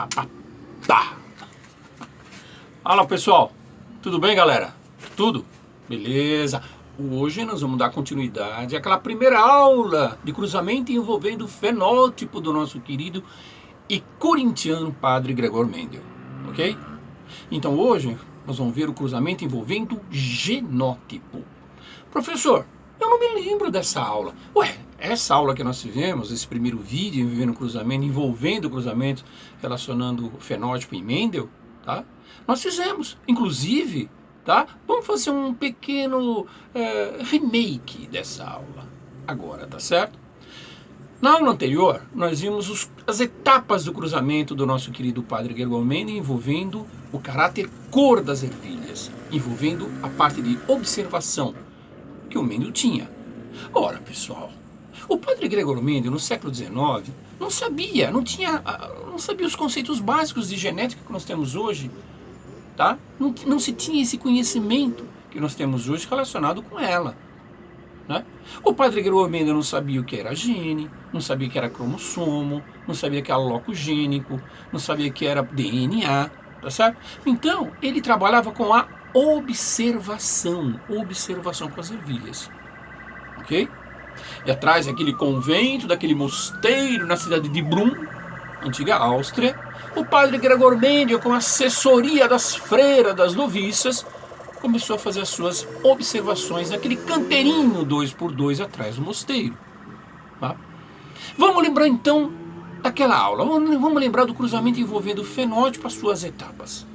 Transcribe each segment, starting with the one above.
Tá. Fala pessoal, tudo bem galera? Tudo? Beleza? Hoje nós vamos dar continuidade àquela primeira aula de cruzamento envolvendo o fenótipo do nosso querido e corintiano Padre Gregor Mendel, ok? Então hoje nós vamos ver o cruzamento envolvendo genótipo. Professor, eu não me lembro dessa aula. Ué, essa aula que nós tivemos, esse primeiro vídeo envolvendo cruzamento, relacionando o fenótipo e Mendel, tá? Nós fizemos, inclusive, tá? Vamos fazer um pequeno remake dessa aula agora, tá certo? Na aula anterior, nós vimos as etapas do cruzamento do nosso querido Padre Gregor Mendel envolvendo o caráter cor das ervilhas, envolvendo a parte de observação que o Mendel tinha. Ora, pessoal, o Padre Gregor Mendel no século XIX não sabia os conceitos básicos de genética que nós temos hoje, tá? Não se tinha esse conhecimento que nós temos hoje relacionado com ela, né? O Padre Gregor Mendel não sabia o que era gene, não sabia o que era cromossomo, não sabia o que era locogênico, não sabia o que era DNA, tá certo? Então, ele trabalhava com a observação com as ervilhas, ok? E atrás daquele convento, daquele mosteiro na cidade de Brum, antiga Áustria, o Padre Gregor Mendel, com a assessoria das freiras, das noviças, começou a fazer as suas observações naquele canteirinho 2x2 atrás do mosteiro, tá? Vamos lembrar então daquela aula, vamos lembrar do cruzamento envolvendo o fenótipo, as suas etapas.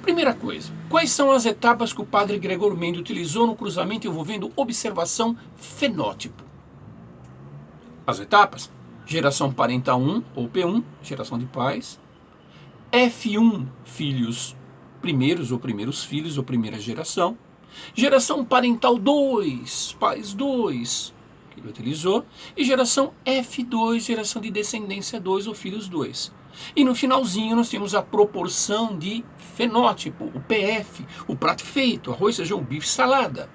Primeira coisa, quais são as etapas que o Padre Gregor Mendel utilizou no cruzamento envolvendo observação fenótipo? As etapas: geração parental 1 ou P1, geração de pais, F1, filhos primeiros ou primeiros filhos ou primeira geração, geração parental 2, pais 2, que ele utilizou, e geração F2, geração de descendência 2 ou filhos 2. E no finalzinho nós temos a proporção de fenótipo, o PF, o prato feito, arroz, feijão, bife, salada,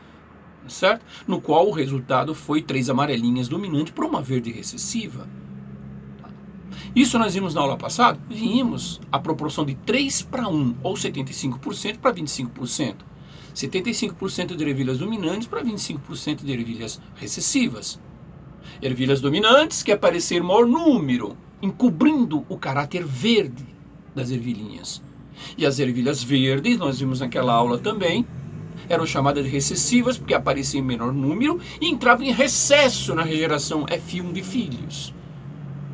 certo? No qual o resultado foi 3 amarelinhas dominante para uma verde recessiva. Isso nós vimos na aula passada, vimos a proporção de 3:1, ou 75% para 25%. 75% de ervilhas dominantes para 25% de ervilhas recessivas. Ervilhas dominantes que aparecer maior número, encobrindo o caráter verde das ervilhinhas. E as ervilhas verdes, nós vimos naquela aula também, eram chamadas de recessivas porque apareciam em menor número e entravam em recesso na geração F1 de filhos,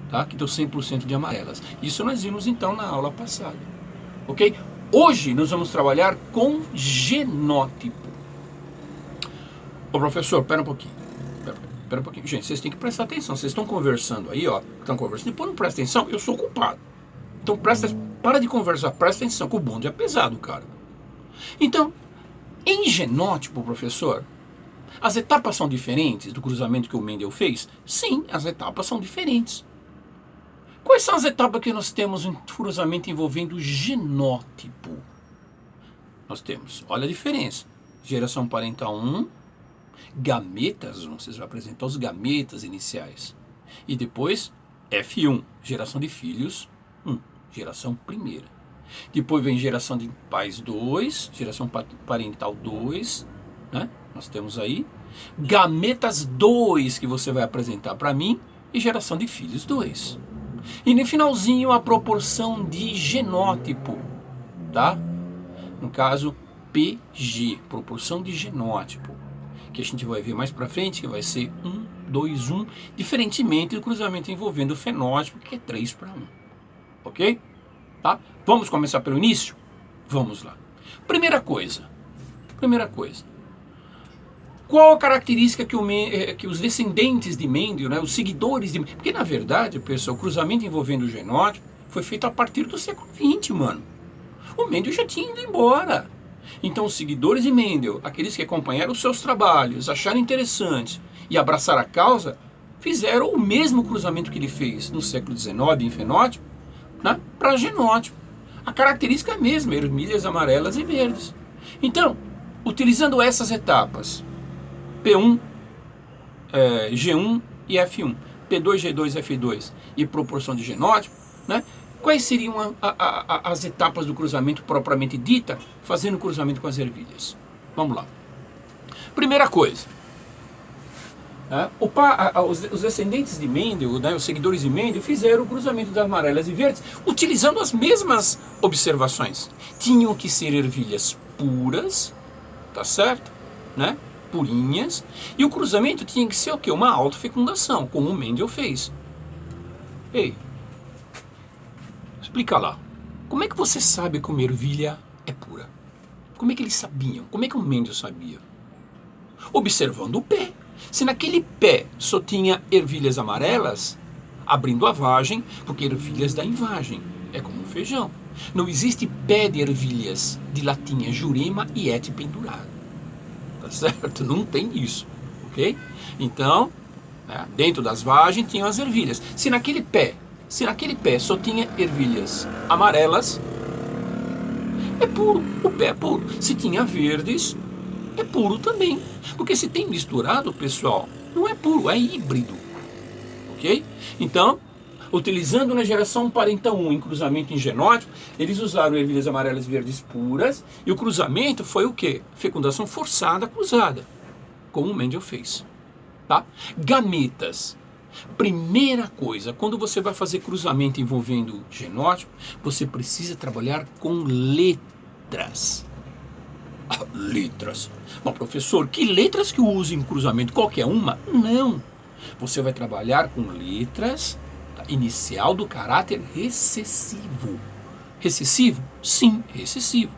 tá? Que deu 100% de amarelas. Isso nós vimos então na aula passada, ok? Hoje nós vamos trabalhar com genótipo. Ô professor, pera um pouquinho. Gente, vocês têm que prestar atenção. Vocês estão conversando aí, ó. Estão conversando. Depois não presta atenção, eu sou culpado. Então para de conversar, presta atenção, que o bonde é pesado, cara. Então, em genótipo, professor, as etapas são diferentes do cruzamento que o Mendel fez? Sim, as etapas são diferentes. Quais são as etapas que nós temos em cruzamento envolvendo genótipo? Nós temos, olha a diferença, geração parental 1, gametas 1, vocês vão apresentar os gametas iniciais. E depois F1, geração de filhos 1, geração primeira. Depois vem geração de pais 2, geração parental 2, né? Nós temos aí gametas 2 que você vai apresentar para mim e geração de filhos 2. E no finalzinho a proporção de genótipo, tá? No caso PG, proporção de genótipo, que a gente vai ver mais para frente, que vai ser 1, 2, 1, diferentemente do cruzamento envolvendo o fenótipo, que é 3:1, ok? Tá? Vamos começar pelo início? Vamos lá. Primeira coisa, qual a característica que os descendentes de Mendel, né, os seguidores de Mendel, porque na verdade, pessoal, o cruzamento envolvendo o genótipo foi feito a partir do século XX, mano. O Mendel já tinha ido embora. Então os seguidores de Mendel, aqueles que acompanharam os seus trabalhos, acharam interessante e abraçaram a causa, fizeram o mesmo cruzamento que ele fez no século XIX em fenótipo, né, para genótipo. A característica é a mesma, ervilhas amarelas e verdes. Então, utilizando essas etapas, P1, G1 e F1, P2, G2, F2 e proporção de genótipo, né? Quais seriam as etapas do cruzamento propriamente dita, fazendo o cruzamento com as ervilhas? Vamos lá. Primeira coisa, os descendentes de Mendel, né, os seguidores de Mendel, fizeram o cruzamento das amarelas e verdes utilizando as mesmas observações. Tinham que ser ervilhas puras, tá certo? Né? Purinhas. E o cruzamento tinha que ser o quê? Uma autofecundação, como o Mendel fez. Ei, explica lá. Como é que você sabe que uma ervilha é pura? Como é que eles sabiam? Como é que o Mendel sabia? Observando o pé. Se naquele pé só tinha ervilhas amarelas, abrindo a vagem, porque ervilhas dá em vagem, é como um feijão. Não existe pé de ervilhas de latinha, jurema e ete pendurado. Tá certo? Não tem isso, ok? Então, dentro das vagens tinham as ervilhas. Se naquele pé só tinha ervilhas amarelas, é puro, o pé é puro. Se tinha verdes, é puro também. Porque se tem misturado, pessoal, não é puro, é híbrido. Ok? Então, utilizando na geração parenta 1 em cruzamento em genótipo, eles usaram ervilhas amarelas e verdes puras, e o cruzamento foi o quê? Fecundação forçada cruzada, como o Mendel fez. Tá? Gametas. Primeira coisa, quando você vai fazer cruzamento envolvendo genótipo, você precisa trabalhar com letras. Letras. Bom, professor, que letras que eu uso em cruzamento? Qualquer uma? Não. Você vai trabalhar com letras inicial do caráter recessivo. Recessivo? Sim, recessivo.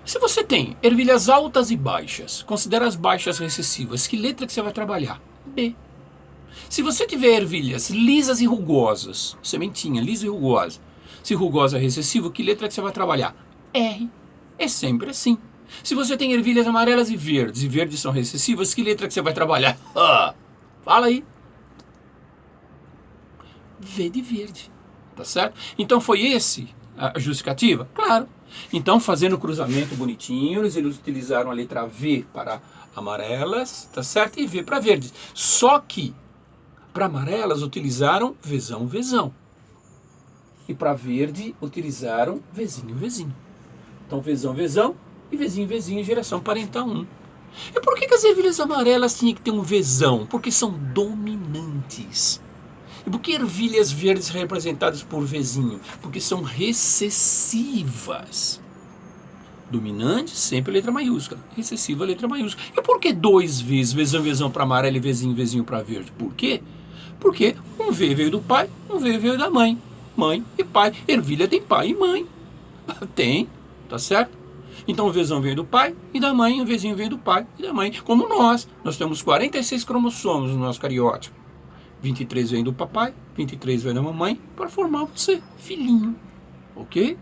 Se você tem ervilhas altas e baixas, considera as baixas recessivas, que letra que você vai trabalhar? B. Se você tiver ervilhas lisas e rugosas, sementinha lisa e rugosa, se rugosa é recessivo, que letra que você vai trabalhar? R. É sempre assim. Se você tem ervilhas amarelas e verdes são recessivas, que letra que você vai trabalhar? Fala aí. V de verde. Tá certo? Então foi esse a justificativa? Claro. Então, fazendo o cruzamento bonitinho, eles utilizaram a letra V para amarelas, tá certo? E V para verdes. Só que, para amarelas, utilizaram Vzão, Vzão. E para verde, utilizaram Vzinho, Vzinho. Então, Vzão, Vzão e Vzinho, Vzinho, geração parental 1. E por que as ervilhas amarelas tinham que ter um Vzão? Porque são dominantes. E por que ervilhas verdes representadas por Vzinho? Porque são recessivas. Dominante, sempre letra maiúscula. Recessiva, letra maiúscula. E por que dois Vs? Vzão, Vzão para amarelo e Vzinho, Vzinho para verde? Por quê? Porque um V veio do pai, um V veio da mãe. Mãe e pai. Ervilha tem pai e mãe. Tem. Tá certo? Então o Vzão veio do pai e da mãe, o Vzinho veio do pai e da mãe. Como nós temos 46 cromossomos no nosso cariótipo. 23 vem do papai, 23 vem da mamãe, para formar você, filhinho. Ok?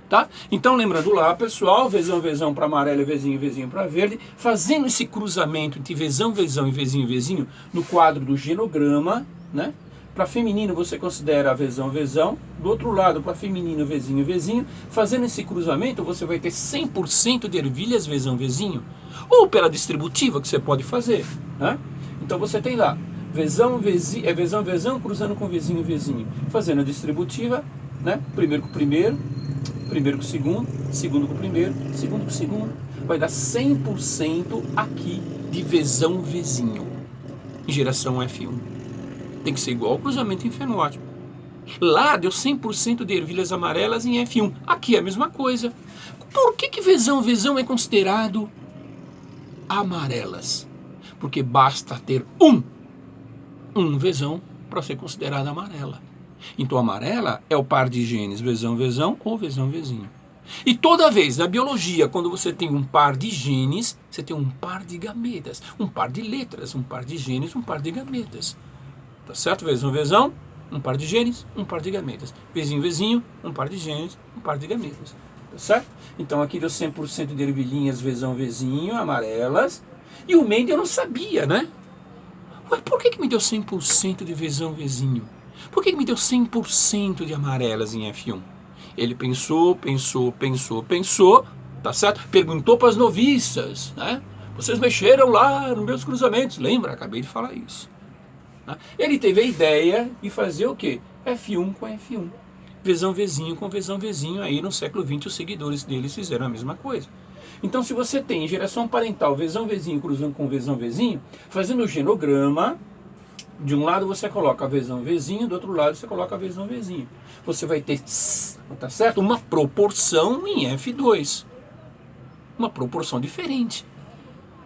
Tá? Então lembrando lá, pessoal, Vzão, Vzão para amarelo, Vzinho, Vzinho para verde, fazendo esse cruzamento entre Vzão, Vzão e Vzinho, Vzinho no quadro do genograma, né? Para feminino você considera Vzão, Vzão. Do outro lado, para feminino, Vzinho, Vzinho. Fazendo esse cruzamento, você vai ter 100% de ervilhas Vzão, Vzinho. Ou pela distributiva que você pode fazer. Né? Então você tem lá Vzão, Vzão, Vzão, cruzando com Vzinho, Vzinho. Fazendo a distributiva, né? Primeiro com o primeiro, primeiro com o segundo, segundo com o primeiro, segundo com o segundo. Vai dar 100% aqui de Vzão, Vzinho. Em geração F1. Tem que ser igual ao cruzamento em fenótipo. Lá deu 100% de ervilhas amarelas em F1. Aqui é a mesma coisa. Por que Vzão, Vzão é considerado amarelas? Porque basta ter um Vzão para ser considerada amarela. Então amarela é o par de genes Vzão, Vzão ou Vzão, Vzinho. E toda vez na biologia, quando você tem um par de genes, você tem um par de gametas, um par de letras, um par de genes, um par de gametas. Tá certo? Vzão, Vzão, um par de genes, um par de gametas. Vzinho, Vzinho, um par de genes, um par de gametas. Tá certo? Então aqui deu 100% de ervilhinhas Vzão, Vzinho, amarelas. E o Mendel não sabia, né? Ué, por que me deu 100% de Vzão, Vzinho? Por que me deu 100% de amarelas em F1? Ele pensou, tá certo? Perguntou para as noviças, né? Vocês mexeram lá nos meus cruzamentos. Lembra? Acabei de falar isso. Ele teve a ideia de fazer o quê? F1 com F1. Vzão Vzinho com Vzão Vzinho, aí no século XX os seguidores deles fizeram a mesma coisa. Então se você tem geração parental Vzão Vzinho cruzando com Vzão Vzinho, fazendo o genograma, de um lado você coloca Vzão Vzinho, do outro lado você coloca Vzão Vzinho. Você vai ter, tá certo? Uma proporção em F2. Uma proporção diferente.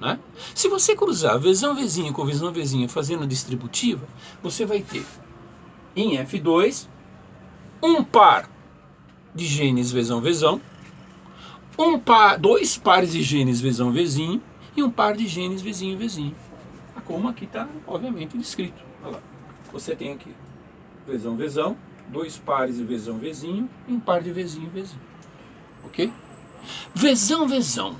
Né? Se você cruzar Vzão Vzinho com Vzão Vzinho fazendo a distributiva, você vai ter em F2 um par de genes Vzão Vzão, dois pares de genes Vzão Vzinho e um par de genes Vzinho Vzinho. Como aqui está, obviamente, descrito. Olha lá. Você tem aqui Vzão Vzão, dois pares de Vzão Vzinho e um par de Vzinho Vzinho. Ok? Vzão Vzão.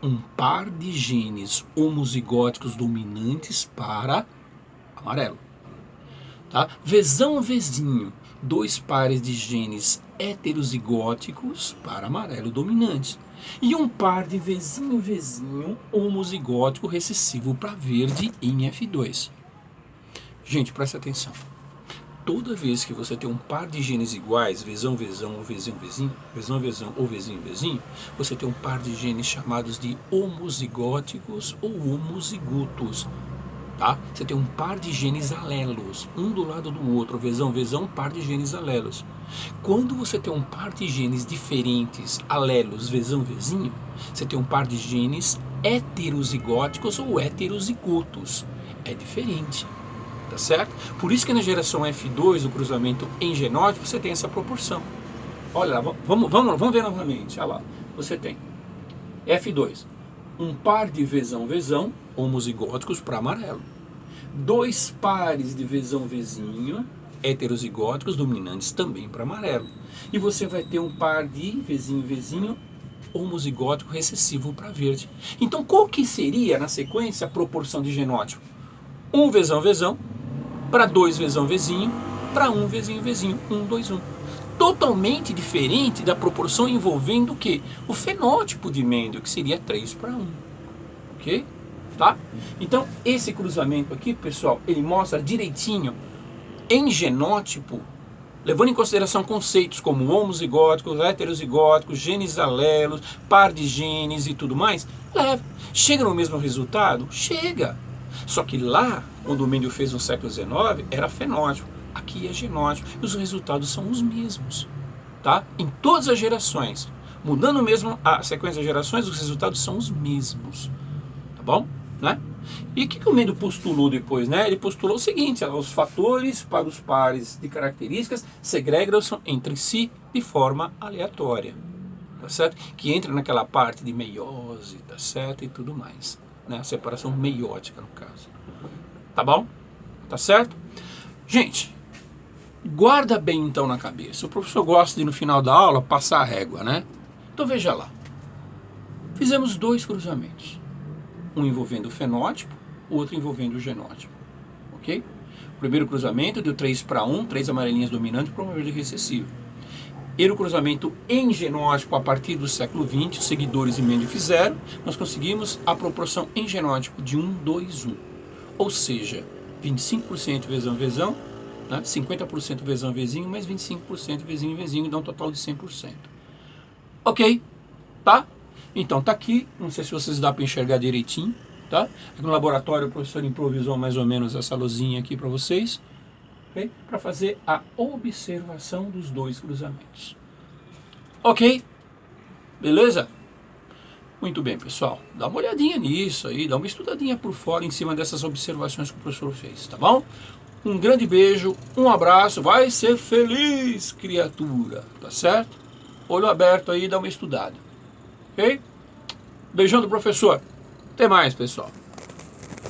Um par de genes homozigóticos dominantes para amarelo. Tá? Vzão Vzinho. Dois pares de genes heterozigóticos para amarelo dominante. E um par de Vzinho Vzinho homozigótico recessivo para verde em F2. Gente, presta atenção. Toda vez que você tem um par de genes iguais, Vzão Vzão ou Vzinho Vzinho, Vzão Vzão ou Vzinho Vzinho, você tem um par de genes chamados de homozigóticos ou homozigotos. Tá? Você tem um par de genes alelos, um do lado do outro, Vzão Vzão, um par de genes alelos. Quando você tem um par de genes diferentes, alelos, Vzão Vzinho, você tem um par de genes heterozigóticos ou heterozigotos. É diferente, tá certo? Por isso que na geração F2, o cruzamento em genótipo, você tem essa proporção. Olha lá, vamos ver novamente. Olha lá, você tem F2, um par de Vzão Vzão, homozigóticos para amarelo. Dois pares de Vzão Vzinho, heterozigóticos dominantes também para amarelo. E você vai ter um par de Vzinho Vzinho, homozigótico recessivo para verde. Então qual que seria, na sequência, a proporção de genótipo? Um Vzão Vzão para dois Vzão Vzinho para um Vzinho Vzinho, 1, 2, 1. Totalmente diferente da proporção envolvendo o quê? O fenótipo de Mendel, que seria 3 para 1. Ok? Tá? Então, esse cruzamento aqui, pessoal, ele mostra direitinho, em genótipo, levando em consideração conceitos como homozigóticos, heterozigóticos, genes alelos, par de genes e tudo mais, leva. Chega no mesmo resultado? Chega. Só que lá, quando o Mendel fez no século XIX, era fenótipo. Aqui é genótipo. E os resultados são os mesmos. Tá? Em todas as gerações. Mudando mesmo a sequência de gerações, os resultados são os mesmos. Tá bom? Né? E o que o Mendel postulou depois? Né? Ele postulou o seguinte: os fatores para os pares de características segregam-se entre si de forma aleatória. Tá certo? Que entra naquela parte de meiose, tá certo? E tudo mais. Né? A separação meiótica, no caso. Tá bom? Tá certo? Gente, guarda bem então na cabeça. O professor gosta de, no final da aula, passar a régua, né? Então veja lá. Fizemos dois cruzamentos. Um envolvendo o fenótipo, o outro envolvendo o genótipo. Ok? O primeiro cruzamento deu 3 para 1, 3 amarelinhas dominantes para um verde recessivo. E no cruzamento em genótipo, a partir do século XX, os seguidores de Mendel fizeram, nós conseguimos a proporção em genótipo de 1, 2, 1. Ou seja, 25% Vzão Vzão, né? 50% Vzão Vzinho, mais 25% Vzinho Vzinho, dá um total de 100%. Ok? Tá? Então tá aqui, não sei se vocês dá para enxergar direitinho, tá? Aqui no laboratório o professor improvisou mais ou menos essa luzinha aqui para vocês, ok? Para fazer a observação dos dois cruzamentos. Ok? Beleza? Muito bem, pessoal. Dá uma olhadinha nisso aí, dá uma estudadinha por fora em cima dessas observações que o professor fez, tá bom? Um grande beijo, um abraço, vai ser feliz, criatura, tá certo? Olho aberto aí, dá uma estudada. Ok? Beijão do professor. Até mais, pessoal.